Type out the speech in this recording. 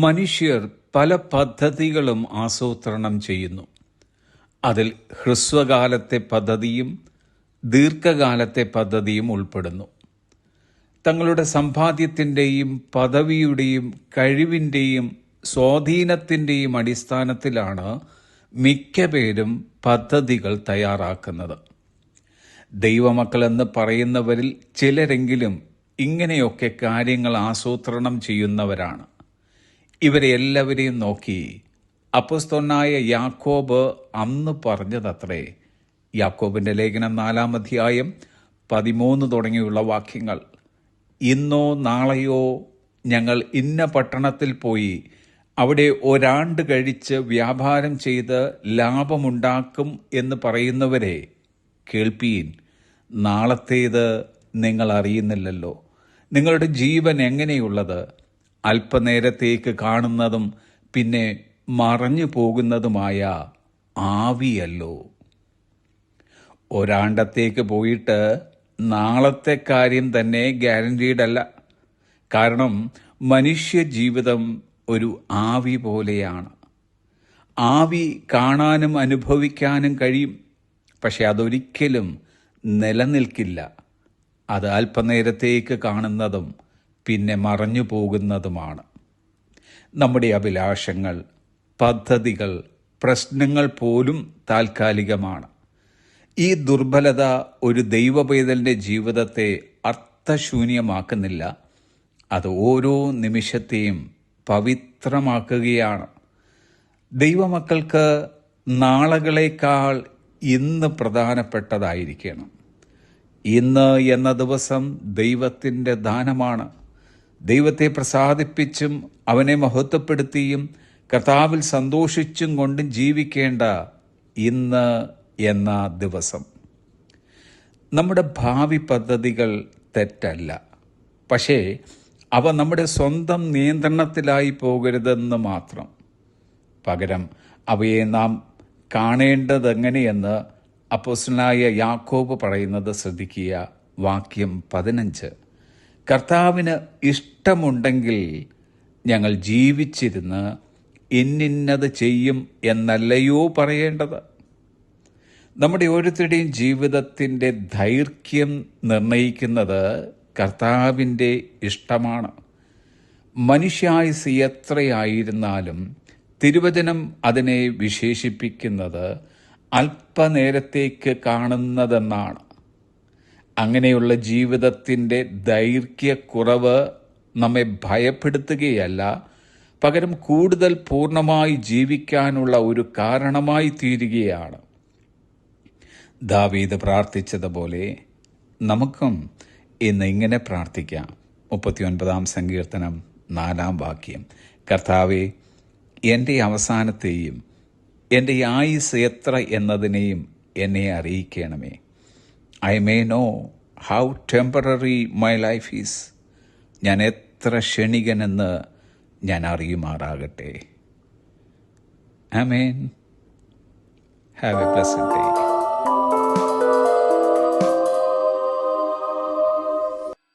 മനുഷ്യർ പല പദ്ധതികളും ആസൂത്രണം ചെയ്യുന്നു. അതിൽ ഹ്രസ്വകാലത്തെ പദ്ധതിയും ദീർഘകാലത്തെ പദ്ധതിയും ഉൾപ്പെടുന്നു. തങ്ങളുടെ സമ്പാദ്യത്തിൻ്റെയും പദവിയുടെയും കഴിവിൻ്റെയും സ്വാധീനത്തിൻ്റെയും അടിസ്ഥാനത്തിലാണ് മിക്ക പേരും പദ്ധതികൾ തയ്യാറാക്കുന്നത്. ദൈവമക്കളെന്ന് പറയുന്നവരിൽ ചിലരെങ്കിലും ഇങ്ങനെയൊക്കെ കാര്യങ്ങൾ ആസൂത്രണം ചെയ്യുന്നവരാണ്. ഇവരെ എല്ലാവരെയും നോക്കി അപ്പോസ്തലനായ യാക്കോബ് അന്ന് പറഞ്ഞതത്രേ. യാക്കോബിൻ്റെ ലേഖനം 4-ാം അധ്യായം 13 തുടങ്ങിയുള്ള വാക്യങ്ങൾ. ഇന്നോ നാളെയോ ഞങ്ങൾ ഇന്ന പട്ടണത്തിൽ പോയി അവിടെ ഒരാണ്ട് കഴിച്ച് വ്യാപാരം ചെയ്ത് ലാഭമുണ്ടാക്കും എന്ന് പറയുന്നവരെ കേൾപ്പീൻ. നാളത്തേത് നിങ്ങൾ അറിയുന്നില്ലല്ലോ. നിങ്ങളുടെ ജീവൻ എങ്ങനെയുള്ളത്? അല്പനേരത്തേക്ക് കാണുന്നതും പിന്നെ മറഞ്ഞു പോകുന്നതുമായ ആവിയല്ലോ. ഒരാണ്ടത്തേക്ക് പോയിട്ട് നാളത്തെ കാര്യം തന്നെ ഗ്യാരണ്ടീഡ് അല്ല. കാരണം മനുഷ്യ ജീവിതം ഒരു ആവി പോലെയാണ്. ആവി കാണാനും അനുഭവിക്കാനും കഴിയും, പക്ഷെ അതൊരിക്കലും നിലനിൽക്കില്ല. അത് അല്പനേരത്തേക്ക് കാണുന്നതും പിന്നെ മറഞ്ഞു പോകുന്നതുമാണ്. നമ്മുടെ അഭിലാഷങ്ങൾ, പദ്ധതികൾ, പ്രശ്നങ്ങൾ പോലും താൽക്കാലികമാണ്. ഈ ദുർബലത ഒരു ദൈവപൈതലിൻ്റെ ജീവിതത്തെ അർത്ഥശൂന്യമാക്കുന്നില്ല. അത് ഓരോ നിമിഷത്തെയും പവിത്രമാക്കുകയാണ്. ദൈവമക്കൾക്ക് നാളുകളേക്കാൾ ഇന്ന് പ്രധാനപ്പെട്ടതായിരിക്കണം. ഇന്ന് എന്ന ദിവസം ദൈവത്തിൻ്റെ ദാനമാണ്. ദൈവത്തെ പ്രസാദിപ്പിച്ചും അവനെ മഹത്വപ്പെടുത്തിയും കർത്താവിൽ സന്തോഷിച്ചും കൊണ്ടും ജീവിക്കേണ്ട ഇന്ന് എന്ന ദിവസം. നമ്മുടെ ഭാവി പദ്ധതികൾ തെറ്റല്ല, പക്ഷേ അവ നമ്മുടെ സ്വന്തം നിയന്ത്രണത്തിലായി പോകരുതെന്ന് മാത്രം. പകരം അവയെ നാം കാണേണ്ടതെങ്ങനെയെന്ന് അപ്പോസ്തലനായ യാക്കോബ് പറയുന്നത് ശ്രദ്ധിക്കുക. വാക്യം 15. കർത്താവിന് ഇഷ്ടമുണ്ടെങ്കിൽ ഞങ്ങൾ ജീവിച്ചിരുന്ന് ഇന്നിന്നത് ചെയ്യും എന്നല്ലയോ പറയേണ്ടത്. നമ്മുടെ ഓരോരുത്തരുടെയും ജീവിതത്തിൻ്റെ ദൈർഘ്യം നിർണയിക്കുന്നത് കർത്താവിൻ്റെ ഇഷ്ടമാണ്. മനുഷ്യായുസ് എത്രയായിരുന്നാലും തിരുവചനം അതിനെ വിശേഷിപ്പിക്കുന്നത് അല്പനേരത്തേക്ക് കാണുന്നതെന്നാണ്. അങ്ങനെയുള്ള ജീവിതത്തിൻ്റെ ദൈർഘ്യക്കുറവ് നമ്മെ ഭയപ്പെടുത്തുകയല്ല, പകരം കൂടുതൽ പൂർണ്ണമായി ജീവിക്കാനുള്ള ഒരു കാരണമായി തീരുകയാണ്. ദാവീദ് പ്രാർത്ഥിച്ചതുപോലെ നമുക്കും ഇന്ന് ഇങ്ങനെ പ്രാർത്ഥിക്കാം. 39-ാം സങ്കീർത്തനം 4-ാം വാക്യം. കർത്താവേ, എൻ്റെ അവസാനത്തെയും എൻ്റെ ആയുസ് എത്ര എന്നതിനെയും എന്നെ അറിയിക്കണമേ. I may know how temporary my life is. ഞാൻ എത്ര ക്ഷണികനെന്ന് ഞാൻ അറിയുമാറാകട്ടെ. ആമേൻ. Have a blessed day.